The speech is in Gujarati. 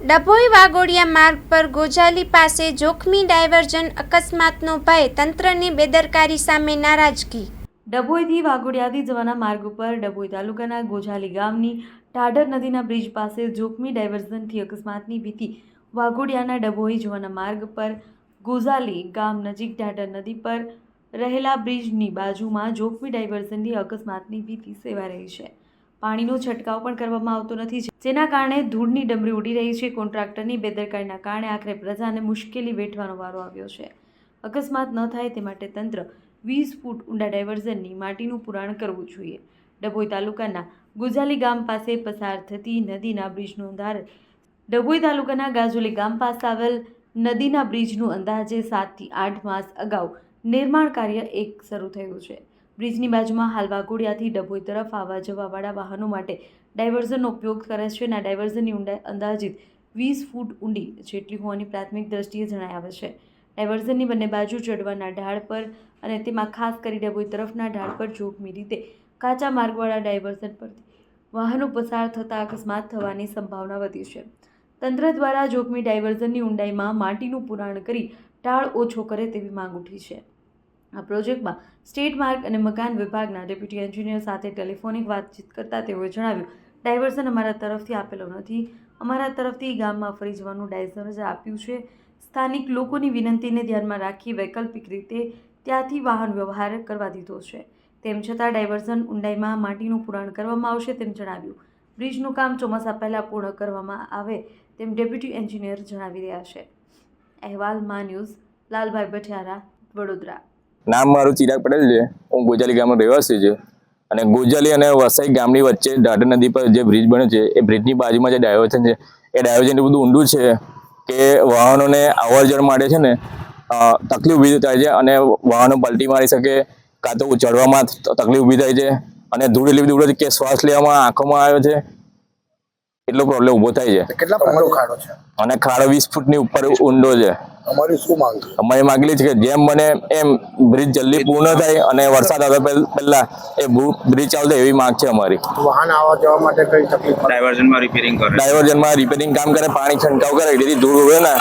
ડભોઈ વાઘોડિયા માર્ગ પર ગોજાલી પાસે જોખમી ડાયવર્ઝન અકસ્માતનો ભય, તંત્રની બેદરકારી સામે નારાજગી। ડભોઈથી વાઘોડિયાથી જવાના માર્ગ ઉપર ડભોઈ તાલુકાના ગોજાલી ગામની ઢાઢર નદીના બ્રિજ પાસે જોખમી ડાયવર્ઝનથી અકસ્માતની ભીતિ। વાઘોડિયાના ડભોઈ જવાના માર્ગ પર ગોજાલી ગામ નજીક ઢાઢર નદી પર રહેલા બ્રિજની બાજુમાં જોખમી ડાયવર્ઝનથી અકસ્માતની ભીતિ સેવાઈ રહી છે। પાણીનો છંટકાવ પણ કરવામાં આવતો નથી, જેના કારણે ધૂળની ડમરી ઉડી રહી છે। કોન્ટ્રાક્ટરની બેદરકારીના કારણે આખરે પ્રજાને મુશ્કેલી વેઠવાનો વારો આવ્યો છે। અકસ્માત ન થાય તે માટે તંત્ર 20 ફૂટ ઊંડા ડાયવર્ઝનની માટીનું પુરાણ કરવું જોઈએ। ડભોઈ તાલુકાના ગોજાલી ગામ પાસે પસાર થતી નદીના બ્રિજનું ડભોઈ તાલુકાના ગાજોલી ગામ પાસે આવેલ નદીના બ્રિજનું અંદાજે 7 થી 8 માસ અગાઉ નિર્માણ કાર્ય શરૂ થયું છે। બ્રિજની બાજુમાં હાલ વાઘોડિયાથી ડભોઈ તરફ આવવા જવાવાળા વાહનો માટે ડાયવર્ઝનનો ઉપયોગ કરે છે અને આ ડાયવર્ઝનની ઊંડાઈ અંદાજિત 20 ફૂટ ઊંડી જેટલી હોવાની પ્રાથમિક દ્રષ્ટિએ જણાઈ આવે છે। ડાયવર્ઝનની બંને બાજુ ચડવાના ઢાળ પર અને તેમાં ખાસ કરી ડભોઈ તરફના ઢાળ પર જોખમી રીતે કાચા માર્ગવાળા ડાયવર્ઝન પરથી વાહનો પસાર થતાં અકસ્માત થવાની સંભાવના વધી છે। તંત્ર દ્વારા જોખમી ડાયવર્ઝનની ઊંડાઈમાં માટીનું પુરાણ કરી ઢાળ ઓછો કરે તેવી માંગ ઉઠી છે। આ પ્રોજેક્ટમાં સ્ટેટ માર્ગ અને મકાન વિભાગના ડેપ્યુટી એન્જિનિયર સાથે ટેલિફોનિક વાતચીત કરતાં તેઓએ જણાવ્યું, ડાયવર્ઝન અમારા તરફથી આપેલો નથી, અમારા તરફથી ગામમાં ફરી જવાનું ડાયવર્ઝન આપ્યું છે। સ્થાનિક લોકોની વિનંતીને ધ્યાનમાં રાખી વૈકલ્પિક રીતે ત્યાંથી વાહન વ્યવહાર કરવા દીધો છે। તેમ છતાં ડાયવર્ઝન ઊંડાઈમાં માટીનું પુરાણ કરવામાં આવશે તેમ જણાવ્યું। બ્રિજનું કામ ચોમાસા પહેલાં પૂર્ણ કરવામાં આવે તેમ ડેપ્યુટી એન્જિનિયર જણાવી રહ્યા છે। અહેવાલ મા ન્યૂઝ, લાલભાઈ ભઠિયારા, વડોદરા। નામ મારું ચિરાગ પટેલ છે। હું ગોજાલી ગામનો રહેવાસી છું અને ગોજાલી અને વસાઈ ગામની વચ્ચે ઢાઢર નદી પર જે બ્રિજ બન્યો છે એ બ્રિજની બાજુમાં જે ડાયવર્ઝન છે એ ડાયવર્ઝન એટલું બધું ઊંડું છે કે વાહનોને અવર જવર માટે છે ને તકલીફ ઊભી થાય છે અને વાહનો પલટી મારી શકે, કાં તો ચડવામાં તકલીફ ઊભી થાય છે અને ધૂળ એટલી બધી ઉડે છે કે શ્વાસ લેવામાં આંખોમાં આવે છે, એટલો પ્રોબ્લેમ ઊભો થાય છે। કેટલા ફૂટનો ખાડો છે? અને ખાડો 20 ફૂટની ઉપર ઊંડો છે। અમારી શું માંગ છે? અમારી માંગણી છે કે જેમ બને એમ બ્રિજ જલ્દી પૂર્ણ થાય અને વરસાદ આવે પહેલા એ બ્રિજ ચાલુ થાય એવી માંગ છે અમારી। વાહન આવવા જવા માટે કઈ તકલીફ? ડાયવર્ઝનમાં રિપેરિંગ કામ કરે, પાણી છંટકાવ કરે, જેથી ધૂળ ઉડે ને